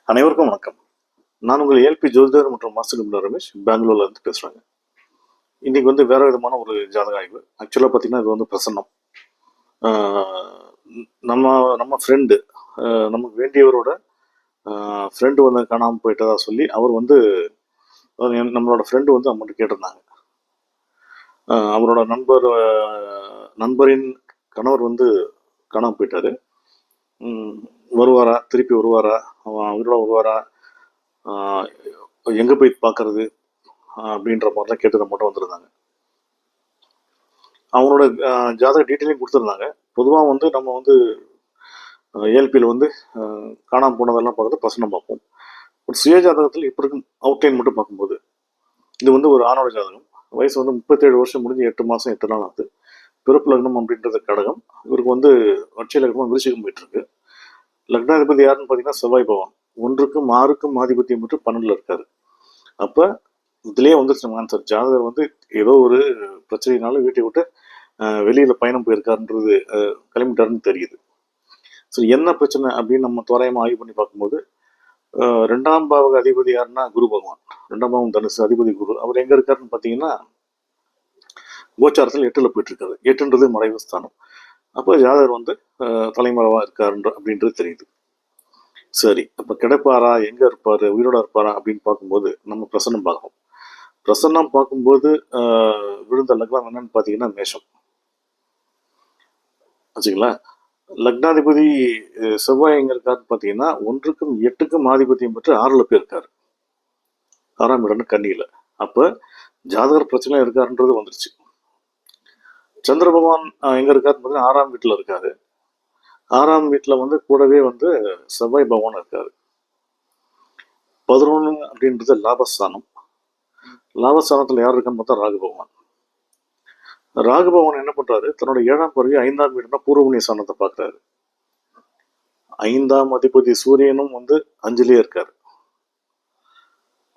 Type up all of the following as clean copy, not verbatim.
அனைவருக்கும் வணக்கம். நான் உங்கள் ஏல்பி ஜோதிடர் மற்றும் மாஸ்டர் நிபுணர் ரமேஷ், பெங்களூர்ல இருந்து பேசுறேங்க. இன்னைக்கு வேற விதமான ஒரு ஜாதக ஆய்வு. ஆக்சுவலா பார்த்தீங்கன்னா, இது பிரசன்னம். ஆஹ் நம்ம நம்ம ஃப்ரெண்டு, நமக்கு வேண்டியவரோட ஃப்ரெண்டு காணாமல் போயிட்டதா சொல்லி அவர் நம்மளோட ஃப்ரெண்டு நம்மகிட்ட கேட்டிருந்தாங்க. அவரோட நண்பரின் கணவர் காணாமல் போயிட்டாரு. வருவாரா, திருப்பி வருவாரா, அவரோட வருவாரா, எங்கே போய் பார்க்கறது அப்படின்ற மாதிரிலாம் கேட்டு நம்மகிட்ட வந்திருந்தாங்க. அவங்களோட ஜாதக டீட்டெயிலையும் கொடுத்துருந்தாங்க. பொதுவாக நம்ம ஏஎல்பியில் காணாமல் போனதெல்லாம் பார்க்குறது பிரசனம் பார்ப்போம். ஒரு சுய ஜாதகத்தில் இப்போ இருக்கும் அவுட்லைன் மட்டும் பார்க்கும்போது இது ஒரு ஆணோட ஜாதகம். வயசு 37 வருஷம் முடிஞ்சு 8 மாதம் 8 நாள் ஆகுது. பிறப்பு லக்னம் அப்படின்றது கடகம். இவருக்கு வட்ச லக்னம் விருச்சிகம் போயிட்டு இருக்கு. லக்னாதிபதி யாருன்னு பார்த்தீங்கன்னா செவ்வாய் பகவான். 1க்கும் 6க்கும் ஆதிபத்தியம் மட்டும் 12ல் இருக்காரு. அப்போ இதுலேயே வந்துருச்சு ஆன்சர். ஜாதகர் ஏதோ ஒரு பிரச்சனைனால வீட்டை விட்டு வெளியில் பயணம் போயிருக்காருன்றது கிளம்பிட்டாருன்னு தெரியுது. சரி, என்ன பிரச்சனை அப்படின்னு நம்ம தோராயமாக ஆய்வு பண்ணி பார்க்கும்போது 2ஆம் பாவக அதிபதி யாருன்னா குரு பகவான். 2ஆம் பாவம் தனுசு, அதிபதி குரு. அவர் எங்கே இருக்காருன்னு பார்த்தீங்கன்னா கோச்சாரத்தில் 8ல் போயிட்டு இருக்காரு. 8ன்றது மறைவு ஸ்தானம். அப்போ ஜாதகர் தலைமறைவாக இருக்காருன்ற அப்படின்றது தெரியுது. சரி, அப்போ கிடைப்பாரா, எங்கே இருப்பார், உயிரோட இருப்பாரா அப்படின்னு பார்க்கும்போது நம்ம பிரசன்னம் பார்க்கணும். பிரசன்னம் பார்க்கும்போது விழுந்த லக்னம் என்னன்னு பார்த்தீங்கன்னா மேஷம். வச்சுங்களா. லக்னாதிபதி செவ்வாய் எங்க இருக்காருன்னு பார்த்தீங்கன்னா 1க்கும் 8க்கும் ஆதிபத்தியம் பெற்று 6ல் போயிருக்காரு. 6ஆம் இடம்னு கன்னியில். அப்போ ஜாதகர் பிரச்சனை இருக்காருன்றது வந்துருச்சு. சந்திர பகவான் எங்க இருக்காருன்னு பார்த்தீங்கன்னா 6ஆம் வீட்டில் இருக்காரு. 6ஆம் வீட்டில் கூடவே செவ்வாய் பகவான் இருக்காரு. 11 அப்படின்றது லாபஸ்தானம். லாபஸ்தானத்தில் யார் இருக்கான்னு பார்த்தா ராகு பகவான். ராகு பகவான் என்ன பண்றாரு, தன்னோட 7ஆம் பார்வை 5ஆம் வீடுனா பூர்வபுண்ணிய ஸ்தானத்தை பார்க்குறாரு. 5ஆம் அதிபதி சூரியனும் 5லேயே இருக்காரு.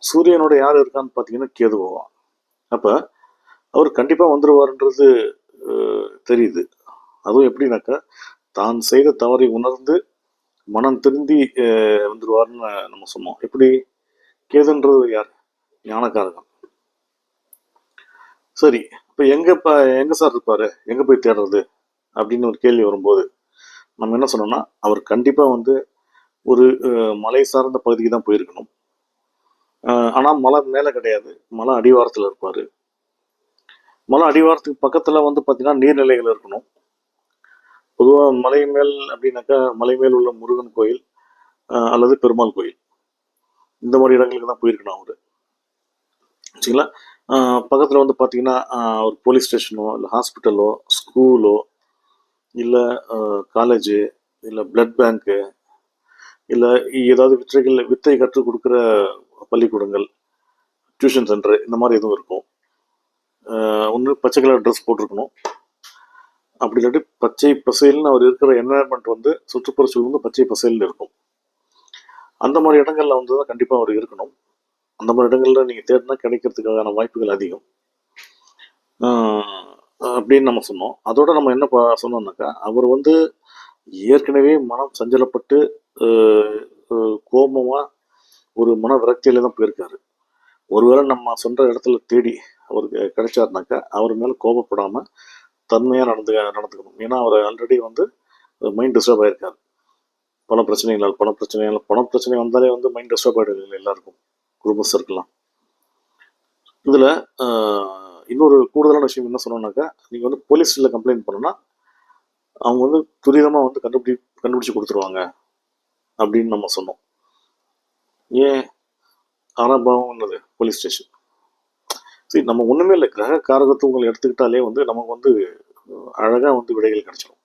சூரியனோட யார் இருக்கான்னு பார்த்தீங்கன்னா கேது பகவான். அப்போ அவர் கண்டிப்பாக வந்துடுவார்ன்றது தெரியுது. அதுவும் எப்படின்னாக்கா, தான் செய்த தவறை உணர்ந்து மனம் திருந்தி வந்துடுவார்னு நம்ம சொன்னோம். எப்படி? கேதுன்றது யார்? ஞானக்காரகம். சரி, இப்போ எங்க சார் இருப்பாரு, எங்க போய் தேடுறது அப்படின்னு ஒரு கேள்வி வரும்போது நம்ம என்ன சொன்னோம்னா, அவர் கண்டிப்பாக ஒரு மலை சார்ந்த பகுதிக்கு தான் போயிருக்கணும். ஆனால் மலை மேலே கிடையாது, மலை அடிவாரத்தில் இருப்பார். மலை அடிவாரத்துக்கு பக்கத்தில் பார்த்தீங்கன்னா நீர்நிலைகள் இருக்கணும். பொதுவாக மலை மேல் அப்படின்னாக்கா மலை மேல் உள்ள முருகன் கோயில் அல்லது பெருமாள் கோயில், இந்த மாதிரி இடங்களுக்கு தான் போயிருக்கணும் அவர். சரிங்களா. பக்கத்தில் பார்த்தீங்கன்னா ஒரு போலீஸ் ஸ்டேஷனோ இல்லை ஹாஸ்பிட்டலோ ஸ்கூலோ இல்லை காலேஜு இல்லை பிளட் பேங்க்கு இல்லை ஏதாவது வித்தை கற்றுக் கொடுக்குற பள்ளிக்கூடங்கள், டியூஷன் சென்டர், இந்த மாதிரி எதுவும் இருக்கும். ஒன்று பச்சை கலர் ட்ரெஸ் போட்டிருக்கணும். அப்படி இல்லாட்டி பச்சை பசைல்னு அவர் இருக்கிற என்வாயர்மெண்ட் சுற்றுப்புறச்சூழல் பச்சை பசைல்னு இருக்கும். அந்த மாதிரி இடங்கள்ல தான் கண்டிப்பாக அவர் இருக்கணும். அந்த மாதிரி இடங்கள்ல நீங்கள் தேடினா கிடைக்கிறதுக்கான வாய்ப்புகள் அதிகம் அப்படின்னு நம்ம சொன்னோம். அதோட நம்ம என்ன சொன்னோம்னாக்கா, அவர் ஏற்கனவே மனம் சஞ்சலப்பட்டு கோபமாக ஒரு மன விரக்தியில தான் போயிருக்காரு. ஒருவேளை நம்ம சொல்ற இடத்துல தேடி அவருக்கு கிடைச்சாருனாக்கா அவர் மேலே கோபப்படாமல் தன்மையாக நடந்துக்கணும். ஏன்னா அவர் ஆல்ரெடி மைண்ட் டிஸ்டர்ப் ஆயிருக்காரு. பண பிரச்சனை வந்தாலே மைண்ட் டிஸ்டர்ப் ஆகிடுது இல்லை எல்லாருக்கும், குடும்பஸ்தருக்கெல்லாம். இதில் இன்னொரு கூடுதலான விஷயம் என்ன சொன்னோம்னாக்கா, நீங்கள் போலீஸில் கம்ப்ளைண்ட் பண்ணோன்னா அவங்க துரிதமாக கண்டுபிடிச்சி கொடுத்துருவாங்க அப்படின்னு நம்ம சொன்னோம். ஏன்? 6ஆம் பாவம்ன்றது போலீஸ் ஸ்டேஷன். சரி, நம்ம ஒன்றுமே இல்லை, கிரக காரகத்துவங்களை எடுத்துக்கிட்டாலே நமக்கு அழகாக விடைகள் கிடைச்சிடும்.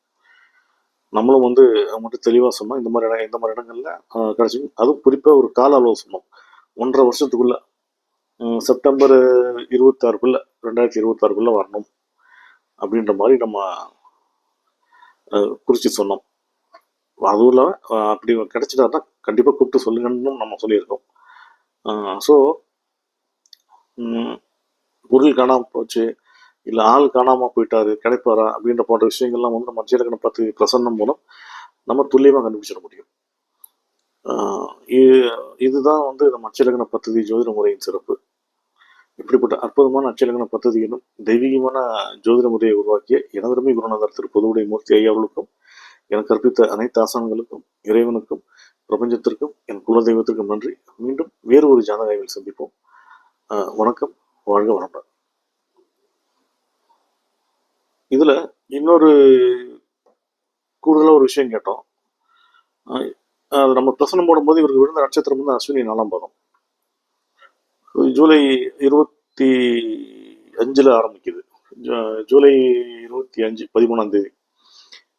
நம்மளும் அவங்கள்ட்ட தெளிவாக சொன்னோம், இந்த மாதிரி இடங்கள்ல கிடைச்சிடும். அதுவும் குறிப்பாக ஒரு கால அளவு சொன்னோம், 1.5 வருஷத்துக்குள்ள, செப்டம்பர் 26க்குள்ள 2026க்குள்ள வரணும் அப்படின்ற மாதிரி நம்ம குறித்து சொன்னோம். அதுவும் இல்லாமல் அப்படி கிடைச்சிட்டாருன்னா கண்டிப்பாக கூப்பிட்டு சொல்லுங்கன்னு நம்ம சொல்லியிருக்கோம். ஸோ பொருள் காணாமல் போச்சு, இல்லை ஆள் காணாமல் போயிட்டாரு, கிடைப்பாரா அப்படின்ற போன்ற விஷயங்கள்லாம் நம்ம ஜீலக்கணம் பார்த்து பிரசன்னம் மூலம் நம்ம துல்லியமாக கண்டுபிடிச்சிட முடியும். இதுதான் வந்து நம்ம அச்சலக்கண பദ്ധதி ஜோதிட முறையின் சிறப்பு. இப்படிப்பட்ட அற்புதமான அச்சலக்கண பദ്ധதியிலும் தெய்வீகமான ஜோதிட முறையை உருவாக்கிய எனதருமை குருநாதர் திரு பொதுவுடை மூர்த்தி ஐயா அவர்களுக்கும், எனக்கு கற்பித்த அனைத்து ஆசான்களுக்கும், இறைவனுக்கும், பிரபஞ்சத்திற்கும், என் குலதெய்வத்திற்கும் நன்றி. மீண்டும் வேறு ஒரு ஜாதக ஆய்வில் சந்திப்போம். வணக்கம். வாழ்க வளமுடன். இதுல இன்னொரு கூடுதலா ஒரு விஷயம் கேட்டோம். நம்ம பிரசனம் போடும்போது இவருக்கு விழுந்த நட்சத்திரம் வந்து அஸ்வினி 4ஆம் பாதம். ஜூலை 25 ஆரம்பிக்குது. ஜூலை 25 13ஆம் தேதி.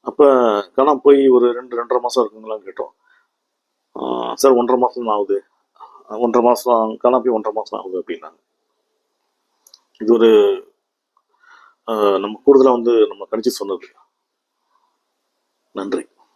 அப்ப காணாம போய் ஒரு 2-2.5 மாசம் இருக்குங்களான்னு கேட்டோம். சார் 1.5 மாசம் ஆகுது, 1.5 மாசம் காணாம போய் 1.5 மாசம் ஆகுது அப்படின்னாங்க. இது ஒரு நம்ம கூடுதலா வந்து நம்ம கணிச்சு சொன்னது. நன்றி.